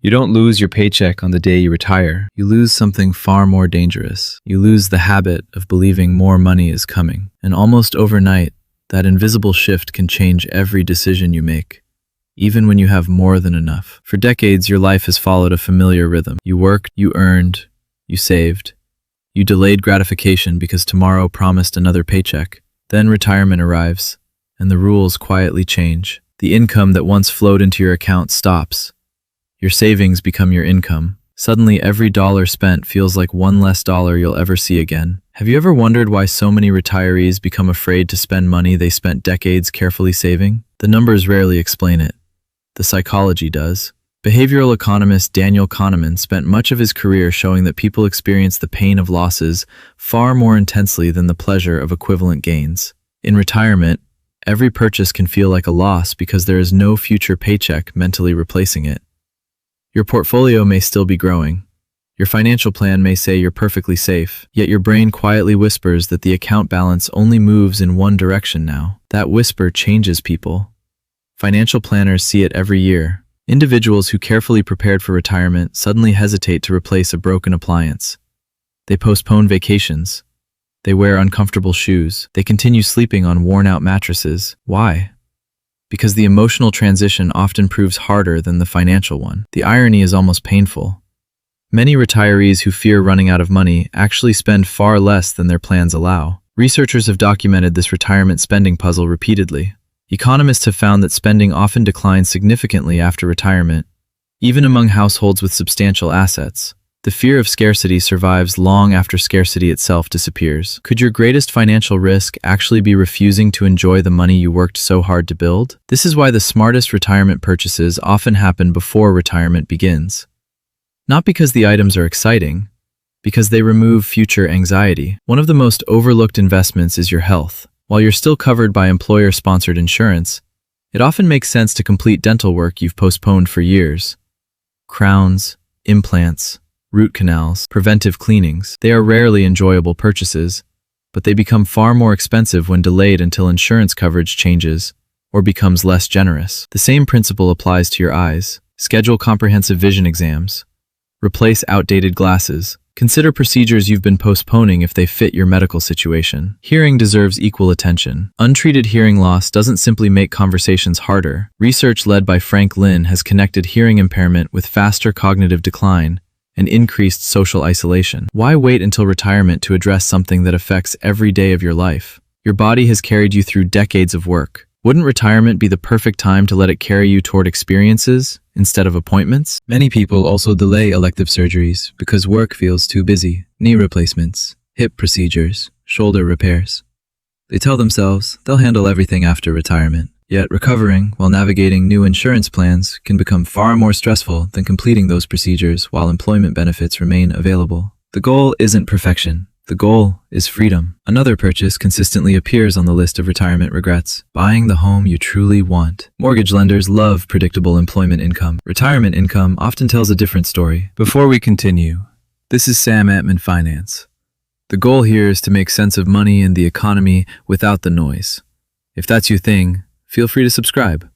You don't lose your paycheck on the day you retire. You lose something far more dangerous. You lose the habit of believing more money is coming. And almost overnight, that invisible shift can change every decision you make, even when you have more than enough. For decades, your life has followed a familiar rhythm. You worked, you earned, you saved. You delayed gratification because tomorrow promised another paycheck. Then retirement arrives, and the rules quietly change. The income that once flowed into your account stops. Your savings become your income. Suddenly, every dollar spent feels like one less dollar you'll ever see again. Have you ever wondered why so many retirees become afraid to spend money they spent decades carefully saving? The numbers rarely explain it. The psychology does. Behavioral economist Daniel Kahneman spent much of his career showing that people experience the pain of losses far more intensely than the pleasure of equivalent gains. In retirement, every purchase can feel like a loss because there is no future paycheck mentally replacing it. Your portfolio may still be growing. Your financial plan may say you're perfectly safe, yet your brain quietly whispers that the account balance only moves in one direction now. That whisper changes people. Financial planners see it every year. Individuals who carefully prepared for retirement suddenly hesitate to replace a broken appliance. They postpone vacations. They wear uncomfortable shoes. They continue sleeping on worn-out mattresses. Why? Because the emotional transition often proves harder than the financial one. The irony is almost painful. Many retirees who fear running out of money actually spend far less than their plans allow. Researchers have documented this retirement spending puzzle repeatedly. Economists have found that spending often declines significantly after retirement, even among households with substantial assets. The fear of scarcity survives long after scarcity itself disappears. Could your greatest financial risk actually be refusing to enjoy the money you worked so hard to build? This is why the smartest retirement purchases often happen before retirement begins. Not because the items are exciting, because they remove future anxiety. One of the most overlooked investments is your health. While you're still covered by employer-sponsored insurance, it often makes sense to complete dental work you've postponed for years. Crowns, implants, root canals, preventive cleanings. They are rarely enjoyable purchases, but they become far more expensive when delayed until insurance coverage changes or becomes less generous. The same principle applies to your eyes. Schedule comprehensive vision exams. Replace outdated glasses. Consider procedures you've been postponing if they fit your medical situation. Hearing deserves equal attention. Untreated hearing loss doesn't simply make conversations harder. Research led by Frank Lin has connected hearing impairment with faster cognitive decline and increased social isolation. Why wait until retirement to address something that affects every day of your life? Your body has carried you through decades of work. Wouldn't retirement be the perfect time to let it carry you toward experiences instead of appointments? Many people also delay elective surgeries because work feels too busy. Knee replacements, hip procedures, shoulder repairs. They tell themselves they'll handle everything after retirement. Yet recovering while navigating new insurance plans can become far more stressful than completing those procedures while employment benefits remain available. The goal isn't perfection. The goal is freedom. Another purchase consistently appears on the list of retirement regrets: buying the home you truly want. Mortgage lenders love predictable employment income. Retirement income often tells a different story. Before we continue, this is Sam Antman Finance. The goal here is to make sense of money and the economy without the noise. If that's your thing, feel free to subscribe.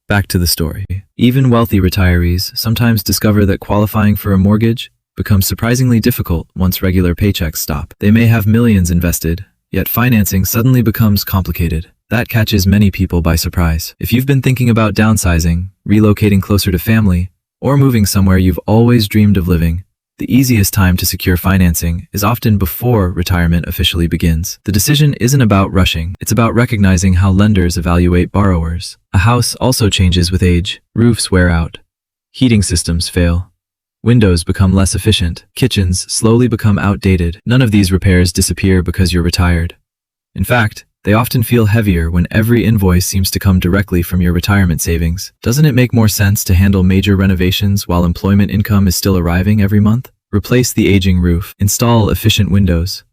Back to the story. Even wealthy retirees sometimes discover that qualifying for a mortgage becomes surprisingly difficult once regular paychecks stop. They may have millions invested, yet financing suddenly becomes complicated. That catches many people by surprise. If you've been thinking about downsizing, relocating closer to family, or moving somewhere you've always dreamed of living, the easiest time to secure financing is often before retirement officially begins. The decision isn't about rushing. It's about recognizing how lenders evaluate borrowers. A house also changes with age. Roofs wear out. Heating systems fail. Windows become less efficient. Kitchens slowly become outdated. None of these repairs disappear because you're retired. In fact, they often feel heavier when every invoice seems to come directly from your retirement savings. Doesn't it make more sense to handle major renovations while employment income is still arriving every month? Replace the aging roof. Install efficient windows.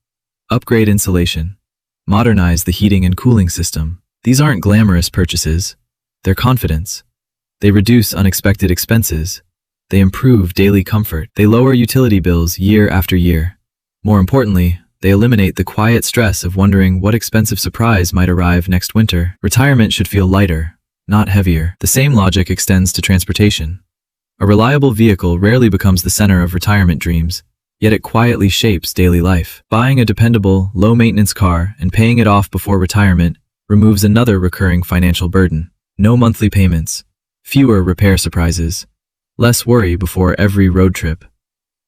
Upgrade insulation. Modernize the heating and cooling system. These aren't glamorous purchases. They're confidence. They reduce unexpected expenses. They improve daily comfort. They lower utility bills year after year. More importantly, they eliminate the quiet stress of wondering what expensive surprise might arrive next winter. Retirement should feel lighter, not heavier. The same logic extends to transportation. A reliable vehicle rarely becomes the center of retirement dreams, yet it quietly shapes daily life. Buying a dependable, low-maintenance car and paying it off before retirement removes another recurring financial burden. No monthly payments, fewer repair surprises, less worry before every road trip.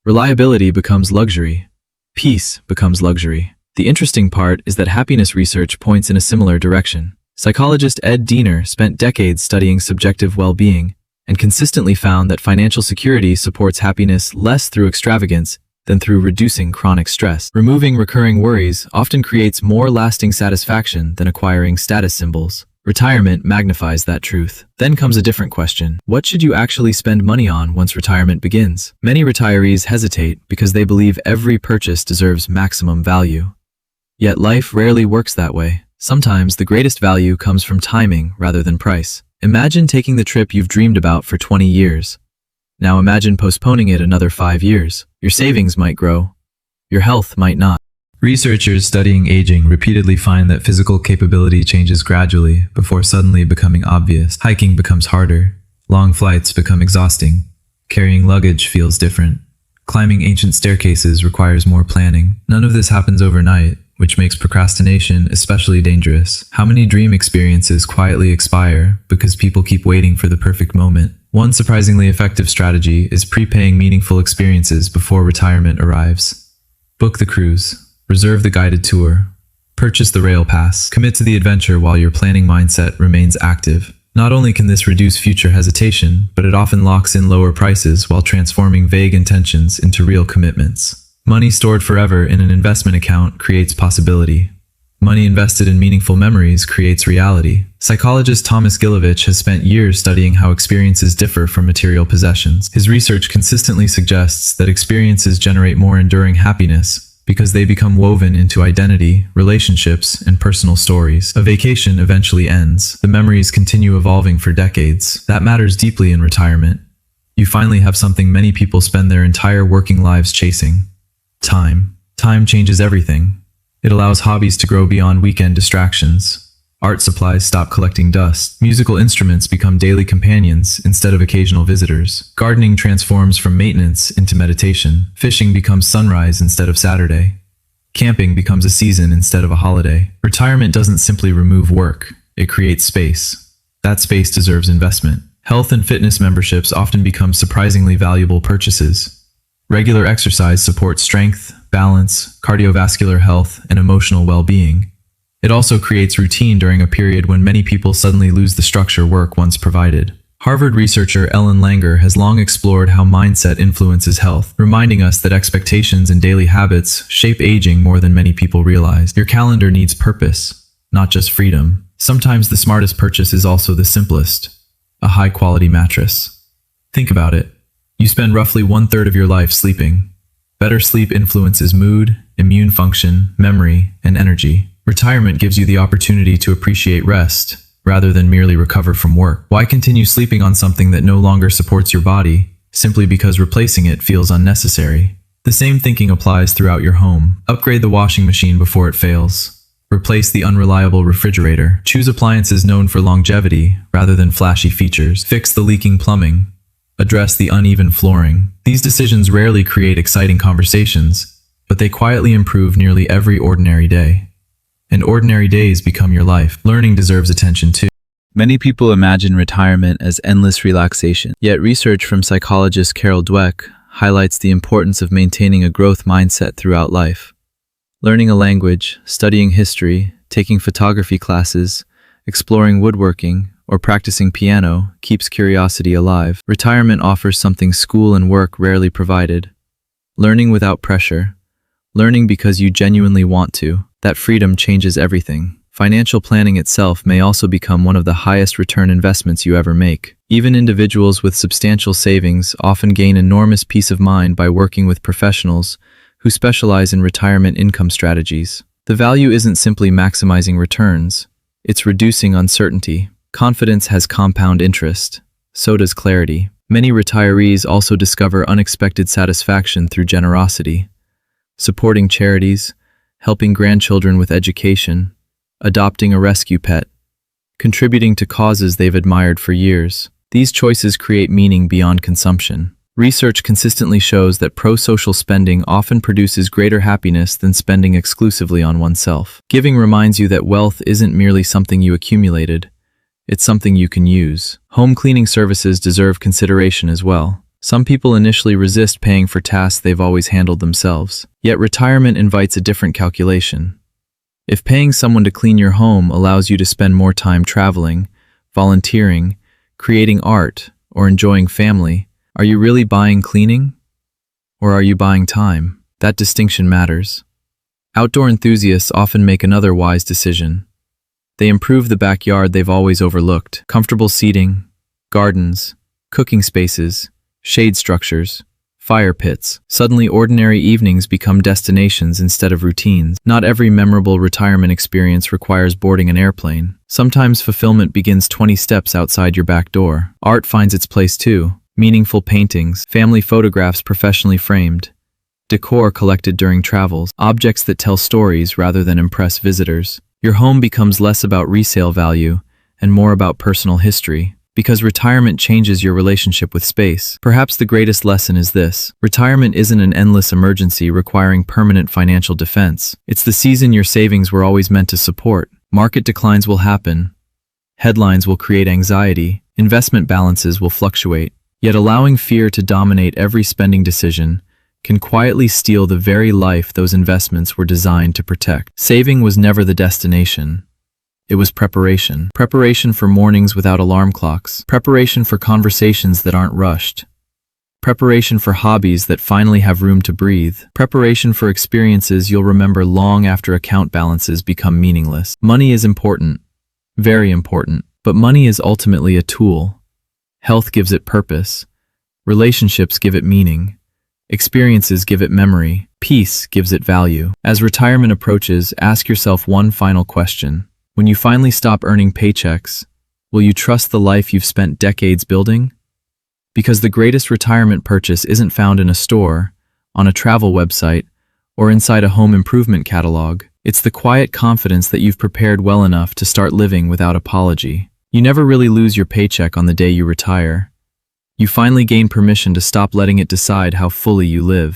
Reliability becomes luxury. Peace becomes luxury. The interesting part is that happiness research points in a similar direction. Psychologist Ed Diener spent decades studying subjective well-being and consistently found that financial security supports happiness less through extravagance than through reducing chronic stress. Removing recurring worries often creates more lasting satisfaction than acquiring status symbols. Retirement magnifies that truth. Then comes a different question. What should you actually spend money on once retirement begins? Many retirees hesitate because they believe every purchase deserves maximum value. Yet life rarely works that way. Sometimes the greatest value comes from timing rather than price. Imagine taking the trip you've dreamed about for 20 years. Now imagine postponing it another 5 years. Your savings might grow. Your health might not. Researchers studying aging repeatedly find that physical capability changes gradually before suddenly becoming obvious. Hiking becomes harder. Long flights become exhausting. Carrying luggage feels different. Climbing ancient staircases requires more planning. None of this happens overnight, which makes procrastination especially dangerous. How many dream experiences quietly expire because people keep waiting for the perfect moment? One surprisingly effective strategy is prepaying meaningful experiences before retirement arrives. Book the cruise. Reserve the guided tour. Purchase the rail pass. Commit to the adventure while your planning mindset remains active. Not only can this reduce future hesitation, but it often locks in lower prices while transforming vague intentions into real commitments. Money stored forever in an investment account creates possibility. Money invested in meaningful memories creates reality. Psychologist Thomas Gilovich has spent years studying how experiences differ from material possessions. His research consistently suggests that experiences generate more enduring happiness because they become woven into identity, relationships, and personal stories. A vacation eventually ends. The memories continue evolving for decades. That matters deeply in retirement. You finally have something many people spend their entire working lives chasing. Time. Time changes everything. It allows hobbies to grow beyond weekend distractions. Art supplies stop collecting dust. Musical instruments become daily companions instead of occasional visitors. Gardening transforms from maintenance into meditation. Fishing becomes sunrise instead of Saturday. Camping becomes a season instead of a holiday. Retirement doesn't simply remove work, it creates space. That space deserves investment. Health and fitness memberships often become surprisingly valuable purchases. Regular exercise supports strength, balance, cardiovascular health, and emotional well-being. It also creates routine during a period when many people suddenly lose the structure work once provided. Harvard researcher Ellen Langer has long explored how mindset influences health, reminding us that expectations and daily habits shape aging more than many people realize. Your calendar needs purpose, not just freedom. Sometimes the smartest purchase is also the simplest: a high-quality mattress. Think about it. You spend roughly 1/3 of your life sleeping. Better sleep influences mood, immune function, memory, and energy. Retirement gives you the opportunity to appreciate rest, rather than merely recover from work. Why continue sleeping on something that no longer supports your body, simply because replacing it feels unnecessary? The same thinking applies throughout your home. Upgrade the washing machine before it fails. Replace the unreliable refrigerator. Choose appliances known for longevity, rather than flashy features. Fix the leaking plumbing. Address the uneven flooring. These decisions rarely create exciting conversations, but they quietly improve nearly every ordinary day. And ordinary days become your life. Learning deserves attention too. Many people imagine retirement as endless relaxation, yet research from psychologist Carol Dweck highlights the importance of maintaining a growth mindset throughout life. Learning a language, studying history, taking photography classes, exploring woodworking, or practicing piano keeps curiosity alive. Retirement offers something school and work rarely provided: learning without pressure, learning because you genuinely want to. That freedom changes everything. Financial planning itself may also become one of the highest return investments you ever make. Even individuals with substantial savings often gain enormous peace of mind by working with professionals who specialize in retirement income strategies. The value isn't simply maximizing returns, it's reducing uncertainty. Confidence has compound interest. So does clarity. Many retirees also discover unexpected satisfaction through generosity. Supporting charities, helping grandchildren with education, adopting a rescue pet, contributing to causes they've admired for years. These choices create meaning beyond consumption. Research consistently shows that pro-social spending often produces greater happiness than spending exclusively on oneself. Giving reminds you that wealth isn't merely something you accumulated, it's something you can use. Home cleaning services deserve consideration as well. Some people initially resist paying for tasks they've always handled themselves. Yet retirement invites a different calculation. If paying someone to clean your home allows you to spend more time traveling, volunteering, creating art, or enjoying family, are you really buying cleaning? Or are you buying time? That distinction matters. Outdoor enthusiasts often make another wise decision. They improve the backyard they've always overlooked. Comfortable seating, gardens, cooking spaces, shade structures, fire pits. Suddenly, ordinary evenings become destinations instead of routines. Not every memorable retirement experience requires boarding an airplane. Sometimes fulfillment begins 20 steps outside your back door. Art finds its place too. Meaningful paintings, family photographs professionally framed, decor collected during travels, objects that tell stories rather than impress visitors. Your home becomes less about resale value and more about personal history, because retirement changes your relationship with space. Perhaps the greatest lesson is this: retirement isn't an endless emergency requiring permanent financial defense. It's the season your savings were always meant to support. Market declines will happen. Headlines will create anxiety. Investment balances will fluctuate. Yet allowing fear to dominate every spending decision can quietly steal the very life those investments were designed to protect. Saving was never the destination. It was preparation. Preparation for mornings without alarm clocks. Preparation for conversations that aren't rushed. Preparation for hobbies that finally have room to breathe. Preparation for experiences you'll remember long after account balances become meaningless. Money is important, very important, but money is ultimately a tool. Health gives it purpose. Relationships give it meaning. Experiences give it memory. Peace gives it value. As retirement approaches, ask yourself one final question. When you finally stop earning paychecks, will you trust the life you've spent decades building? Because the greatest retirement purchase isn't found in a store, on a travel website, or inside a home improvement catalog. It's the quiet confidence that you've prepared well enough to start living without apology. You never really lose your paycheck on the day you retire. You finally gain permission to stop letting it decide how fully you live.